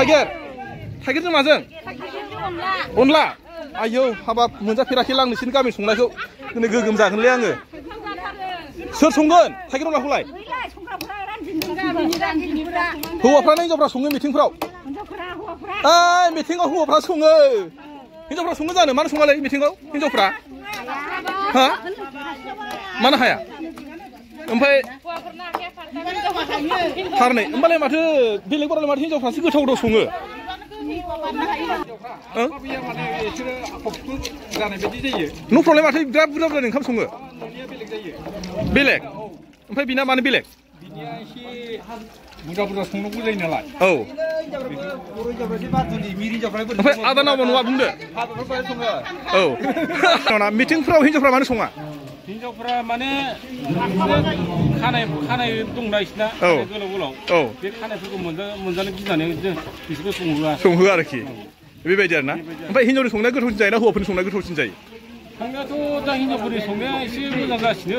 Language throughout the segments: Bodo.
थाइगिरजों माजों अनला आयौ हाबाब मोनजाफेराखै आं नोंसिनि गामि संनायखौ दिनै गोगोम जागोनलै आङो सोर संगोन थाइगिर अनलाखौलाय हौवाफ्रानो हिनजावफ्रा सङो मिटिंफ्राव मिटिंआव हौवाफ्रा सङो हिनजावफ्रा सङो जानो मानो सङालै मिटिंआव हिनजावफ्रा हा मानो हाया ओमफ्राय फारनै होमबालाय माथो बेलेगफोरालाय माथो हिनजावफ्रासो गोथाव गोथाव सङो न'फ्रावलाय माथो बिराद बुरजा बुरजा ओंखाम सङो बेलेग ओमफ्राय बिना मानो बेलेग बुरजा बुरजा संनांगौ जायो नालाय ओमफ्राय आदानाव नङा बुंदो मिटिंफ्राव हिनजावफ्रा मानो सङा हिनजावफ्रा माने खानाय दंना बिसिना गोलाव गोलाव बे खानायफोरखौ मोनजानो गिनानै बिसोरखौ संहोआ आरोखि बेबायदि आरोना ओमफ्राय हिनजावनि संनाया गोथावसिन जायोना हौवाफोरनि संनाया गोथावसिन जायो संनायाथ' दा हिनजावफोरनि संनाया एसे मोजां जासिनो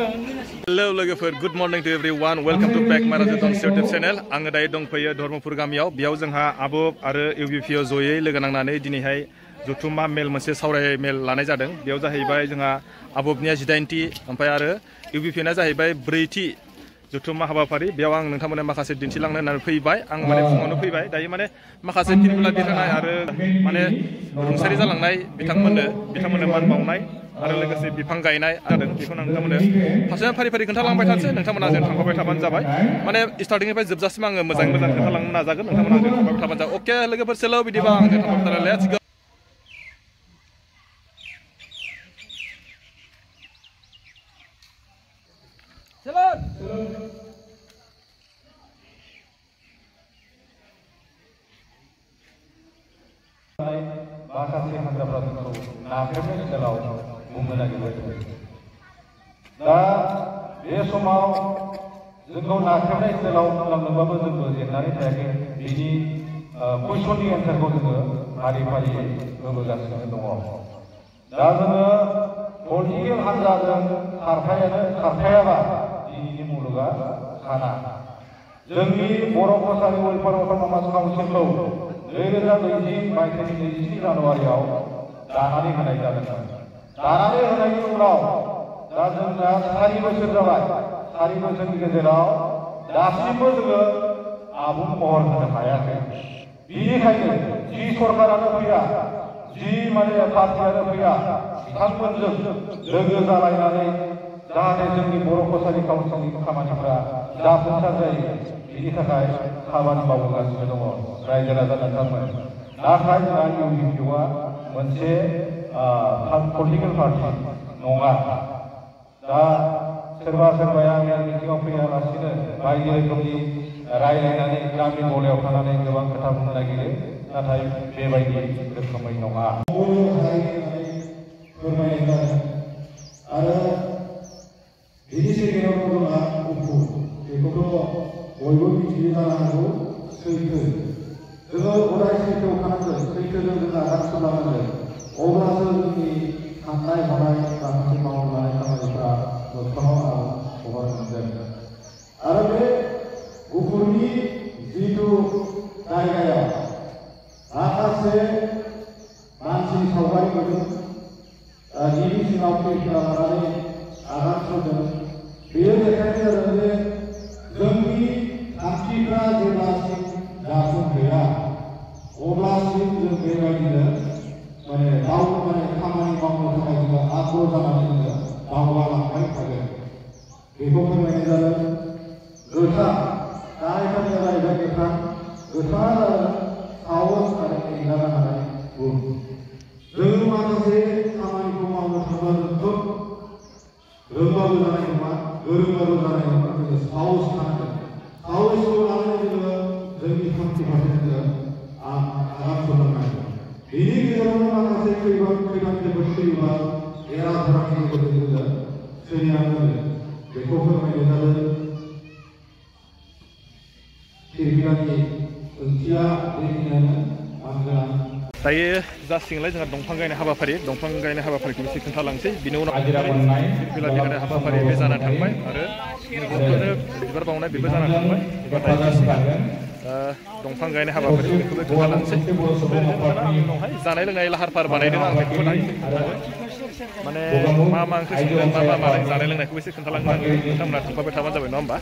हेलौ लोगोफोर good morning to everyone welcome to back my Rajdan YouTube channel आङो दायो दंफैयो धर्मपुर गामियाव बेयाव जोंहा आब' आरो इउबिपिअ जयै लोगो नांनानै दिनैहाय जथुम्मा मेल मोनसे सावराय मेल लानाय जादों बेयाव जाहैबाय जोंहा आब'निया 19थि ओमफ्राय आरो इउबिपिअना जाहैबाय 4थि जथुम्मा हाबाफारि बेयाव आं नोंथांमोननो माखासे दिन्थिलांनो होननानै फैबाय आं माने फुङावनो फैबाय दायो माने माखासे फिल्मला दिन्थिनाय आरो माने रुंसारि जालांनाय बिथांमोननो मान बावनाय आरो लोगोसे बिफां गायनाय जादों बेखौ नोंथांमोननो फारसे फारि फारि खोन्थालांबाय थानोसै नोंथांमोना जों थांफाबाय थाबानो जाबाय माने स्टार्टिंनिफ्राय जोबजासिम आङो मोजाङै मोजां खोन्थालांनो नाजागोन नोंथांमोना जों थांफाबाय थाबानो जाबाय अके लोगोफोर सेल' बिदिबा आं जों थांफाबाय थानाय लेट्स गो माखासे हाग्राफ्रा जोंखौ नाख्रेबनाय ओनसोलाव बुंनो नागिरबाय दा बे समाव जोंखौ नाख्रेबनाय ओनसोलाव खालामनोबाबो जोंबो जेननानै थायाखै बिनि कुइसननि एन्सारखौ जोङो फारि फारियै होबोगासिनो दङ दा जोङो पलिटिकेल हान्जाजों खारफायाबा दिनैनि मुलुगा खाना जोंनि बर' कसारि वेलफेयार अट'नमास काउन्सिलखौ 2020 मायथाइनि 23 जानुवारियाव दानानै होनाय जादोंमोन दानानै होनायनि उनाव दा जोंना 4 बोसोर जाबाय 4 बोसोरनि गेजेराव दासिमबो जोङो आबुं महर होनो हायाखै बेनिखायनो जि सरकारानो फैया जि माने पार्टियानो फैया बिथांमोनजों लोगो जालायनानै जाहाथे जोंनि बर' कसारि काउन्सिलनि खामानिफोरा जाफुंसार जायो बिनि थाखाय खामानि मावगासिनो दङ रायजो राजा नोंथांमोन नाथाय जोंहा इउबिपिअआ मोनसे पलिटिकेल पार्टि नङा दा सोरबाया आंनि मिटिङाव फैयालासिनो बायदि रोखोमनि रायलायनानै गामि गलायाव थानानै गोबां खोथा बुंनो नागिरो नाथाय बेबायदि रोखोमै नङा फोरमायनाय जादों आरो बिनि जायगायाव जोंहा गुफुर बेखौथ' बयबो मिथियो जानो हागौ सैथो जोङो अराय सैथोआव थानांगोन सैथोजों जों आगान सुरलांनांगोन अब्लासो जोंनि साननाय हनाय माखासे मावनो लानाय खामानिफ्रा मोगथाङाव हगार मोनगोन आरो बे गुफुरनि जिथु जायगायाव माखासे मानसि सावगारि नुदों गिबि सिगाव फैफिना लानानै आगान सुरदों बेयो देखायनाय जादों जे जोंनि थांखिफ्रा जेब्लासिम जाफुंहैया अब्लासिम जों बेबायदिनो माने खामानि मावनो थाखाय जोङो आग्रह जानानै जोङो दावगालांबाय थागोन बेखौ फोरमायनाय जादों गोथां गाहाय खामानिया जाहैबाय गोथाङा जादों साहस आरो एंगारनो हानाय गुन जोङो माखासे खामानिखौ मावनो थांब्ला जों खोब रोंबाबो जानाय नङा गोरोंबाबो जानाय नङा जोङो साहस थानांगोन साहसखौ लानानै जोङो जोंनि थांखि फारसे जोङो आगान सुरलांनांगोन बेनि गेजेरावनो माखासे खैदानफोर फैयोबा बेराफोरनि गेजेरजों जोङो सोलिनांगोन बेखौ फोरमायनाय जादों फिरफिलानि ओंथिया बेखिनियानो आं दायो जासिगोनलाय जोंहा दंफां गायनाय हाबाफारिखौ एसे खोन्थालांसै बिनि उनाव फिरफिला देखायनाय हाबाफारि बे जानानै थांबाय आरो बिबार बावनाय बेबो जानानै थांबाय दंफां गायनाय हाबाफारि बेखौबो खोन्थालांसै उनावहाय जानाय लोंनाय लाहार फाहार बानायदों आं बेखौबो माने मा मा ओंख्रि संदों मा मा मानाय जानाय लोंनायखौबो एसे खोन्थालांनो आङो नोंथांमोना थांफाबाय थाबानो जाबाय नङा होमबा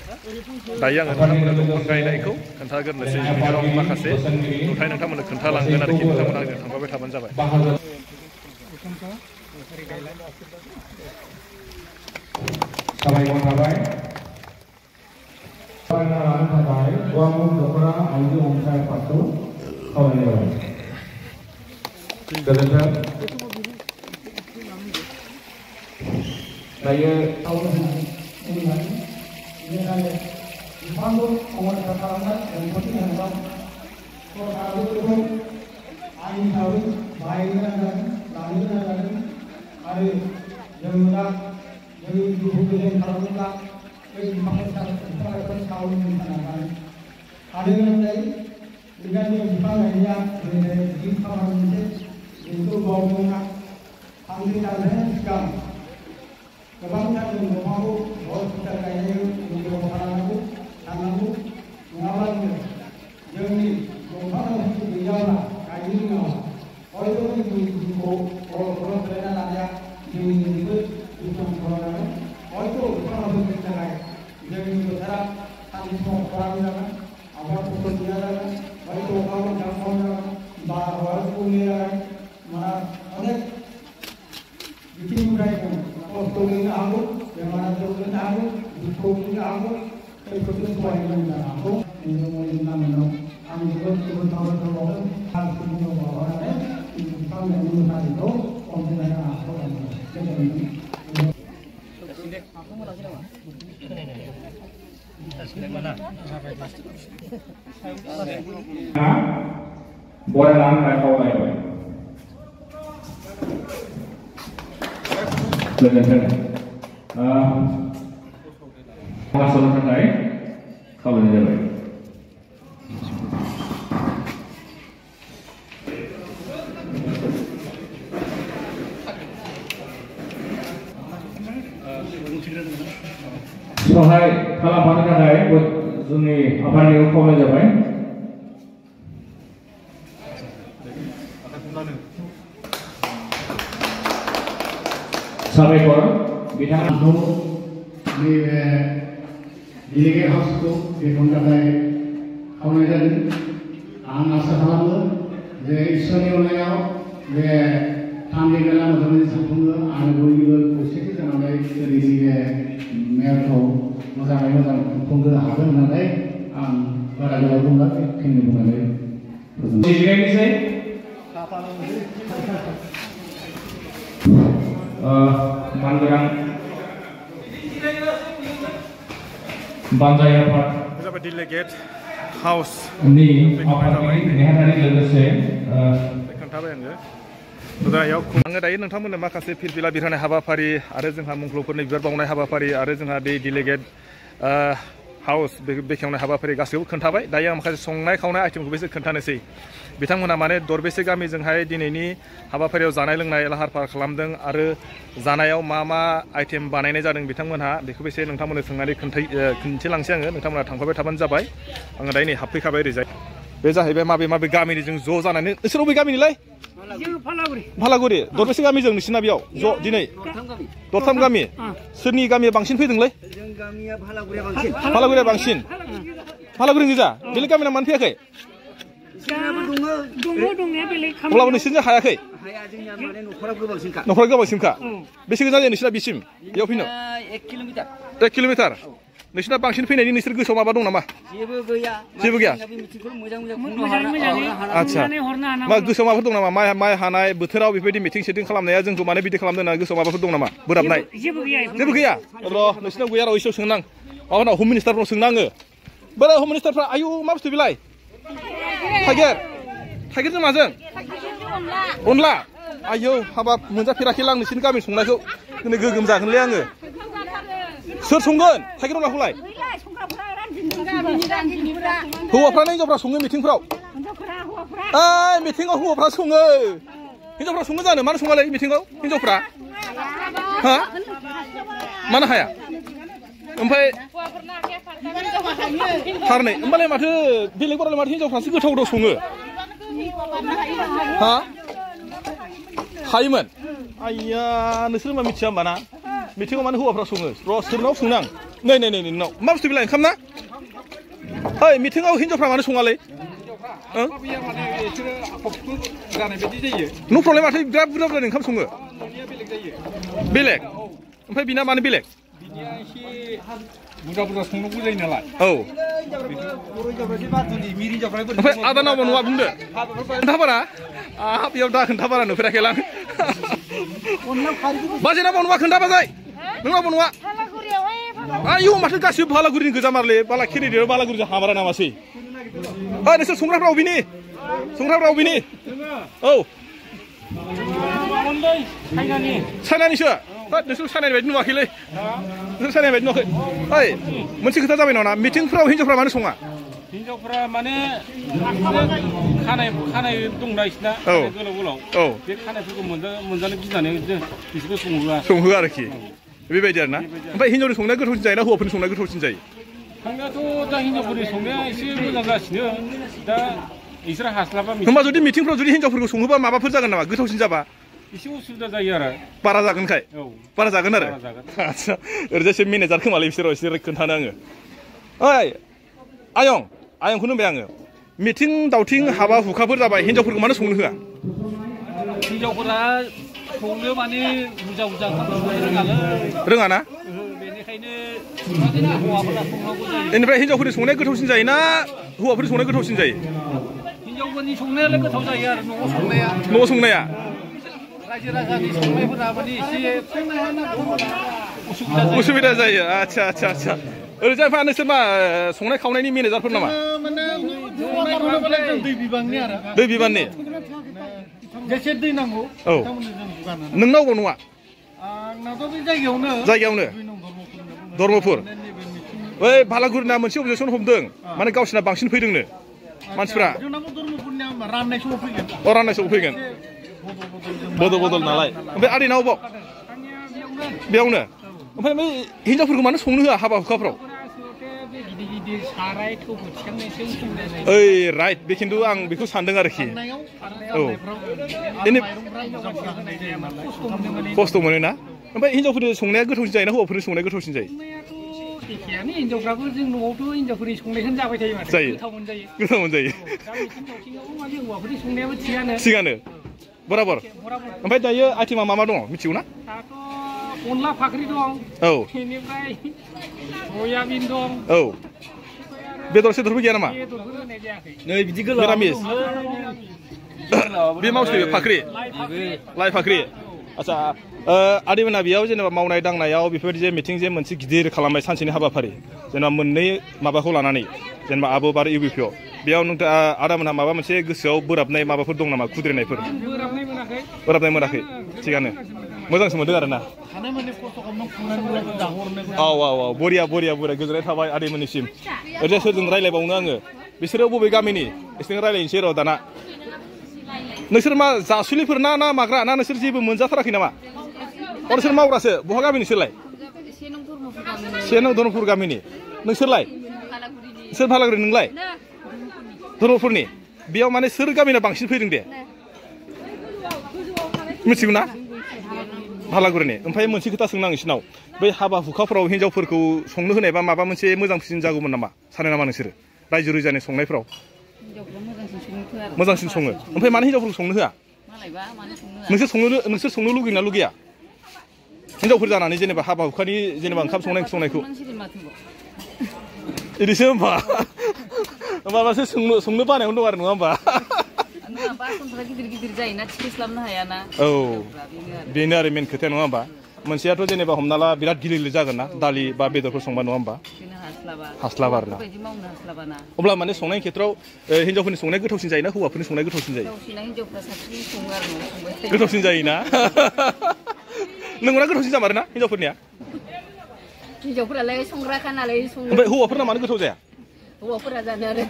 दायो आङो नोंथांमोननो दंफां गायनायखौ खोन्थाग्रोनोसै बिनियाव माखासे नुथाय नोंथांमोननो खोन्थालांगोन आरोखि नोंथांमोना आंजों थांफाबाय थाबानो जाबाय साबायखर थाबाय लानो थाखाय गौरां दख'ना आइजो अनसाय आफादखौ खावलायनाय जाबाय गोजोन्थों दायो बरायनानै खावलायबाय गोजोन्थों खोनासंनो थाखाय खावलायनाय जाबाय सहाय खालामफानो थाखाय जोंनि आफादनिखौ खावलायनाय जाबाय साबायखर बिथांमोनखौ नैबे डिलिगेट हाउसखौ बेखेवनो थाखाय खावलायनाय जादों आं आसा खालामो जे इसोरनि अननायाव बे थामनि मेला मोजाङै जाफुङो आरो बयनिबो खौसेथि जानानै दिनैनि बे मेलखौ मोजाङै मोजां खुंफुंनो हागोन होननानै आं बारा गोलाव बुंला बेखिनि बुंनानै जिरायनोसै मानगोनां बानजाय आफाद जाबाय डिलिगेट हाउस नि आफादनि नेहाथारि लोगोसे खोन्थाबाय आङो दायो नोंथांमोननो माखासे फिरफिला बिरहोनाय हाबाफारि आरो जोंहा मुंख्लंफोरनि बिबार बावनाय हाबाफारि आरो जोंहा बे डिलिगेट हाउस बेखेवनाय हाबाफारि गासैखौबो खोन्थाबाय दायो आं माखासे संनाय खावनाय आइटेमखौबो एसे खोन्थानोसै बिथांमोना माने दरबेसे गामिजोंहाय दिनैनि हाबाफारियाव जानाय लोंनाय लाहार फाहार खालामदों आरो जानायाव मा मा आइटेम बानायनाय जादों बिथांमोनहा बेखौबो एसे नोंथांमोननो सोंनानै खिन्थिलांसै आङो नोंथांमोना थांफाबाय थाबानो जाबाय आङो दायो नै हाबफैखाबाय ओरैजाय बे जाहैबाय माबे माबे गामिनिजों ज' जानानै नोंसोर बबे गामिनिलाय फालागुरि दरबेसे गामिजों नोंसिना बेयाव ज' दिनै दरथाम गामि सोरनि गामिया बांसिन फैदोंलै फालागुरिया बांसिन फालागुरि गोजा बेलेग गामिना मानो फैयाखै अब्लाबो नोंसोरजों हायाखै न'खरा गोबांसिनखा बेसे गोजान जायो नोंसिना बेसिम बेयाव फैनो 1 किल'मिटार नोंसिना बांसिन फैनायनि नोंसोर गोसोआव माबा दं नामा जेबो गैया आच्छा मा गोसोआव माबाफोर दं नामा माइ हानाय बोथोराव बेबायदि मिटिं सिटिं खालामनाया जोंखौ माने बिदि खालामदों होनना गोसोआव माबाफोर दं नामा बोराबनाय जेबो गैया र' नोंसिनाव गैया र' इसेयाव सोंनां माबानाव हम मिनिस्टारनाव सोंनाङो बोरै हम मिनिस्टारफ्रा आयु मा बुस्थु बेलाय थाइगिरजों माजों अनला आयौ हाबाब मोनजाफेराखैलां नोंसिनि गामिनि संनायखौ दिनै गोगोम जागोनलै आङो सोर संगोन थाइगिर अनलाखौलाय हौवाफ्रानो हिनजावफ्रा सङो मिटिंफ्राव मिटिंआव हौवाफ्रा सङो हिनजावफ्रा सङो जानो मानो सङालै मिटिंआव हिनजावफ्रा हा मानो हाया ओमफ्राय फारनै होमबालाय माथो बेलेगफोरालाय माथो हिनजावफ्रासो गोथाव गोथाव सङो हा हायोमोन आइया नोंसोर मा मिथिया होमबा ना मिथिङाव मानो हौवाफ्रा सङो र' सोरनाव सोंनो आं नै नै नै नोंनाव मा बुस्थु बेलाय ओंखाम ना ओइ मिथिङाव हिनजावफ्रा मानो सङालै न'फ्रावलाय माथो बिराद बुरजा बुरजा ओंखाम सङो बेलेग ओमफ्राय बिना मानो बेलेग बुरजा बुरजा संनांगौ जायो नालाय औ ओमफ्राय आदानाव न'आ बुंदो खोन्थाबारा बेयाव दा खोन्थाबारा नुफेराखै आं बाजेना न'आ खोन्था बाजाय नोंनाव न'आ आयौ माथो गासिबो बालागुरिनि गोजा मारलै बाला खेरिदेर बालागुरिजों हामारा नामासै ओइ नोंसोर संग्राफ्रा अबेनि औ चाइनानिसो नोंसोर चाइनानि बायदि नुवाखैलै नोंसोर चाइनानि बायदि नुवाखै ओइ मोनसे खोथा जाबाय नङा मिटिंफ्राव हिनजावफ्रा मानो सङा हिनजावफ्रा माने खानाय दंना बिसिना गोलाव गोलाव बे खानायफोरखौ मोनजानो गिनानै बिसोरखौ संहोआ आरोखि बेबायदि आरोना ओमफ्राय हिनजावनि संनाया गोथावसिन जायोना हौवाफोरनि संनाया गोथावसिन जायो संनायाथ' दा हिनजावफोरनि संनाया एसे मोजां जासिनो दा इसोर हास्लाबा होमबा जुदि मिटिंफ्राव जुदि हिनजावफोरखौ सङोबा माबाफोर जागोन नामा गोथावसिन जाबा एसे उसुबिदा जायो आरो बारा जागोनखाय बारा जागोन आरो आदसा ओरैजायसो मेनेजार खोमालै बिसोरो एसे खोन्थानो आङो ओइ आयंखौनो होनबाय आङो मिटिं दावथिं हाबा हुखाफोर जाबाय हिनजावफोरखौ मानो संनो होआ हिनजावफोरा संनो माने बुरजा बुरजा रोङा ना बेनिखायनो हौवाफोरा संनांगौ जायो बेनिफ्राय हिनजावफोरनि संनाया गोथावसिन जायो ना हौवाफोरनि संनाया गोथावसिन जायो हिनजावफोरनि संनायालाय गोथाव जायो आरो न'आव संनाया रायजो राजानि संनायफोरा माने एसे उसुबिदा जायो आदसा ओरैजाय नोंसोर मा संनाय खावनायनि मेनेजारफोर नामा दै बिबाननि जेसे दै नांगौ औ नोंनाव नङा आंनाथ' बे जायगायावनो धर्मपुर बै बालागुरिना मोनसे अबजेक्सन हमदों माने गावसिना बांसिन फैदोंनो मानसिफ्रा राननाय समाव फैगोन बदल नालाय ओमफ्राय आदैनाव बाव बेयावनो ओमफ्राय बै हिनजावफोरखौ मानो संनो होआ हाबा हुखाफ्राव ओइ राइट बे खिन्थु आं बेखौ सानदों आरोखि औ खस्थ' मोनो ना ओमफ्राय हिनजावफोरनि संनाया गोथावसिन जायो ना हौवाफोरनि संनाया गोथावसिन जायो हिनजावफ्राबो जों न'आवथ' हिनजावफोरनि संनायखौनो जाबाय थायो गोथाव मोनजायो संनायाबो थिगानो बराबर ओमफ्राय दायो आइटेमा मा दङ मिथिगौ ना अनला फाख्रि दं औ बेनिफ्राय सयाबिन दं औ बेदर सेदरबो गैया नामा नै बिदि निरामिस बे मावसै फाख्रि लाइ फाख्रि आदसा आदैमोना बेयाव जेनेबा मावनाय दांनायाव बेफोरबायदि जे मिटिं जे मोनसे गिदिर खालामबाय सानसेनि हाबाफारि जेनेबा मोननै माबाखौ लानानै जेनेबा आबब आरो इउबिपिअ बेयाव आदामोनहा माबा मोनसे गोसोआव बोराबनाय माबाफोर दं नामा खुद्रिनायफोर बोराबनाय मोनाखै थिगानो मोजांसो मोनदों आरोना औ बरिया गोजोननाय थाबाय आदैमोननिसिम ओरैजाय सोरजों रायज्लायबावनो आङो बिसोरो बबे गामिनि एसे रायज्लायनोसै र' दाना नोंसोर मा जासुलिफोर ना माग्रा ना नोंसोर जेबो मोनजाथाराखै नामा नोंसोर मावग्रासो बहा गामिनि नोंसोरलाय से नं धर्मपुर गामिनि नोंसोरलाय सोर भालागुरि नोंलाय धर्मपुरनि बेयाव माने सोर गामिना बांसिन फैदों दे मिथिगौ ना भालागुरिनि ओमफ्राय मोनसे खोथा सोंनो आं नोंसिनाव बै हाबा हुखाफोराव हिनजावफोरखौ संनो होनायबा माबा मोनसे मोजांसिन जागौमोन नामा सानो नामा नोंसोरो रायजो रोजानि संनायफ्राव मोजांसिन सङो ओमफ्राय मानो हिनजावफोरखौ संनो होआ नोंसोर संनो लुगैना लुगैया हिनजावफोर जानानै जेनेबा हाबा हुखानि जेनेबा ओंखाम संनायखौ इदिसो होमबा माबासो संनो बानायावनो दं आरो नङा होमबा औ बेनो आरो मेन खोथाया नङा होमबा मोनसेयाथ' जेनेबा हमना ला बिराद गिलिर जागोन ना दालि बा बेदरफोर संबा नङा होमबा हास्लाबा आरोना अब्ला माने संनायनि खेत्रआव हिनजावफोरनि संनाया गोथावसिन जायोना हौवाफोरनि संनाया गोथावसिन जायो गोथावसिन जायोना नोंगौना गोथावसिन जामारो ना हिनजावफोरनिया हिनजावफोरालाय संग्राखा नालाय ओमफ्राय हौवाफोरना मानो गोथाव जाया हौवाफोरा जानो आरो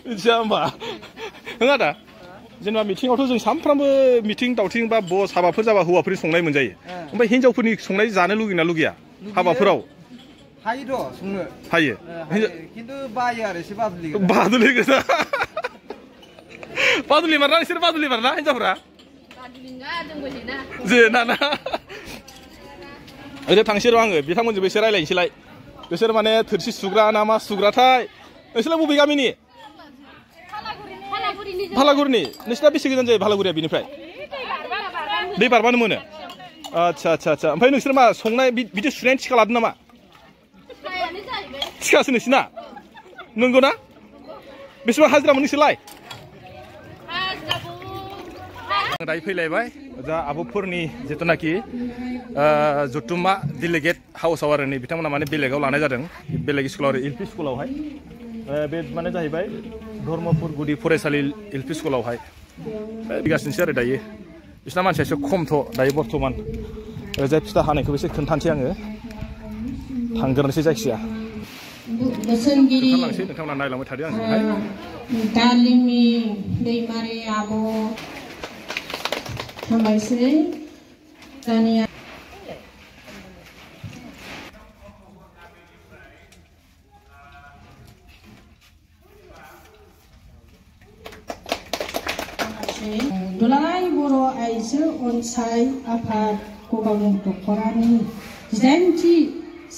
मिथिया होमबा नङा दा जेनेबा मिटिङावथ' जों सानफ्रामबो मिटिं दावथिं बा बस हाबाफोर जाबा हौवाफोरनि संनाय मोनजायो ओमफ्राय हिनजावफोरनि संनाय जानो लुगैना लुगैया हाबाफोराव हायोथ' संनो हायो खिन्थु बायो आरो एसे बादुलि बादुलि गोजा बादुलि मारना नोंसोर बादुलि मारना हिनजावफ्रा जोना ना ओरै थांसै र' आङो बिथांमोनजोंबो एसे रायलायनोसैलाय बिसोर माने थोरसि सुग्रा ना मा सुग्राथाय नोंसोरलाय बबे गामिनि फालागुरिनि नोंसिना बेसे गोजान जायो फालागुरिया बिनिफ्राय दै बारबानो मोनो आच्छा आच्छा आच्छा ओमफ्राय नोंसोर मा संनाय बिदि सुनायनि थिखा लादों नामा थिखासो नोंसिना नंगौ ना बेसेबां हाजिरा मोनो नोंसोरलाय दायो फैलायबाय जा आब'फोरनि जिथुनाखि जथुम्मा डेलिगेट हाउसआव आरो नै बिथांमोना माने बेलेगाव लानाय जादों बेलेग स्कुलाव आरो एलपि स्कुलावहाय बे माने जाहैबाय धर्मपुर गुदि फरायसालि एलपि स्कुलावहाय फैगासिनोसै आरो दायो बिसिना मानसिया एसे खमथ' दायो बर्थमान जाय फिथा हानायखौ एसे खोन्थानोसै आङो थांग्रोनोसै जायखिजाया बोसोनगिरि नोंथांमोना नायलांबाय थादों आंजोंहाय दालिमि दैमारि आब' हामबायसै दानिया दुलाराय बर' आइजो अनसाय आफाद गगामुग दख'रानि 8थि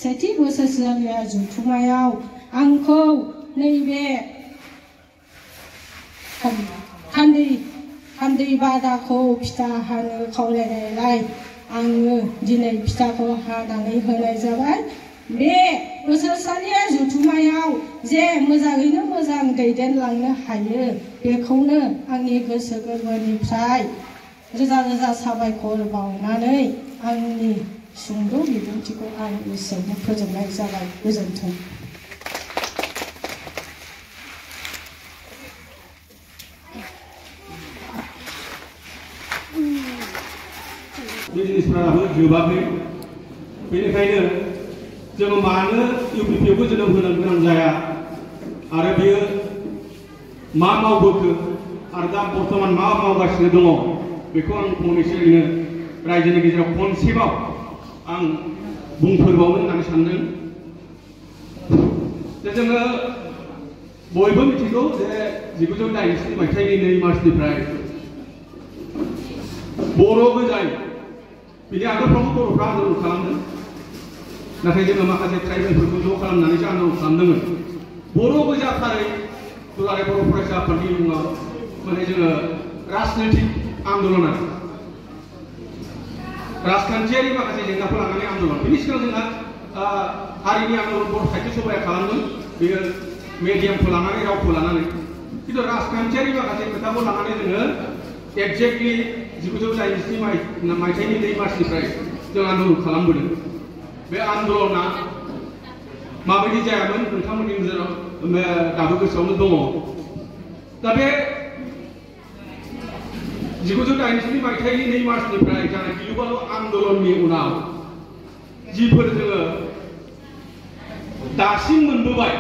सेथि बोसोरसालिया जथुम्मायाव आंखौ नैबे खान्दै बादाखौ फिथा हानो खावलायनायलाय आङो दिनै फिथाखौ हानानै होनाय जाबाय बे बोसोरसालिया जथुम्मायाव जे मोजाङैनो मोजां दैदेनलांनो हायो बेखौनो आंनि गोसो गोरबोनिफ्राय रोजा रोजा साबायखर बावनानै आंनि सुंद' बिबुंथिखौ आं एसेयावनो फोजोबनाय जाबाय गोजोन्थों बे जिनिसफोराबो जोबाखै बेनिखायनो जोङो मानो इउपिपिआवबो जोनोम होनो गोनां जाया आरो बियो मा मावबोखो आरो दा बर्थमान मा मावगासिनो दङ बेखौ आं फंनैसो ओरैनो रायजोनि गेजेराव खनसेबाव आं बुंफोरबावनो होननानै सानदों जे जोङो बयबो मिथिगौ जे 1987 मायथाइनि 2 मार्चनिफ्राय बर' गोजाय बिनि आगोलफ्रावबो बर'फ्रा आन्दलन खालामदों नाथाय जोङो माखासे ट्राइबेलफोरखौ ज' खालामनानैसो आन्दलन खालामदोंमोन बर' गोजाथारै दुलाराय बर' फरायसा आफादनि मुङाव माने जोङो राजनैतिक आन्दलना राजखान्थियारि माखासे जेंनाफोर लानानै आन्दलन बिनि सिगां जोंहा हारिनि आन्दलन बर' साहित्य सभाया खालामदों बेयो मेडियामखौ लानानै रावखौ लानानै खिन्थु राजखान्थियारि माखासे खोथाखौ लानानै जोङो एक्जेक्टलि 1987 मायथाइनि 2 मार्चनिफ्राय जों आन्दलन खालामबोदों बे आन्दलना माबायदि जायामोन नोंथांमोननि नोजोराव दाबो गोसोआवनो दङ दा बे 1987 मायथाइनि 2 मार्चनिफ्राय जानाय गिलुबालु आन्दलननि उनाव जिफोर जोङो दासिम मोनबोबाय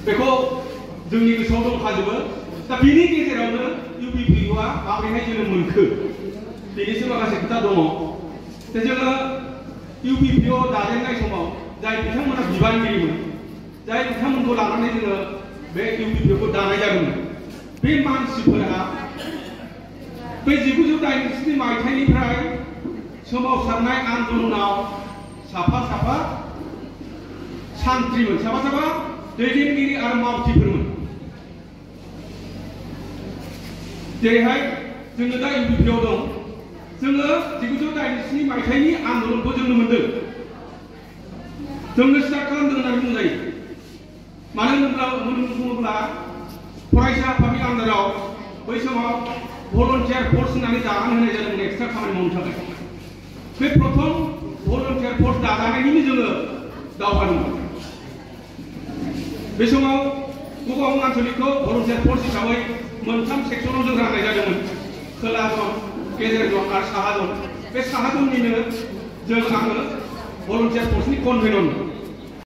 बेखौ जोंनि गोसोआव दंखाजोबो दा बिनि गेजेरावनो इउपिपिअआ माबोरैहाय जोनोम मोनखो बेनिसो माखासे खोथा दङ दा जोङो इउपिपिअ दाजेननाय समाव जाय बिथांमोना बिबानगिरिमोन जाय बिथांमोनखौ लानानै जोङो बे इउपिपिअखौ दानाय जादोंमोन बे मानसिफोरा बे 1987 मायथाइनिफ्राय सोमावसारनाय आन्दलनाव साफा साफा सान्थ्रिमोन साफा साफा दैदेनगिरि आरो मावथिफोरमोन जेरैहाय जोङो दा इउपिपिअ दं जोङो 1987 मायथाइनि आन्दलनखौ जोंनो मोन्दों जोंनो स्टार्ट खालामदों होननानै बुंजायो मानो होनोब्ला फरायसा आफादनि आन्दाराव बै समाव भलन्टियार फर्स होननानै दानानै होनाय जादोंमोन एक्सट्रा खामानि मावनो थाखाय बे प्रथम भलन्टियार फर्स दानायनिनो जोङो दावगादोंमोन बे समाव गगामुग आन्चलिकखौ भलन्टियार फर्स हिसाबै 3 सेक्सनाव जों राननाय जादोंमोन खोला जन गेजेर जन आरो साहा जन बे साहा जननिनो जों आङो भलन्टियार फर्सनि कनभेनर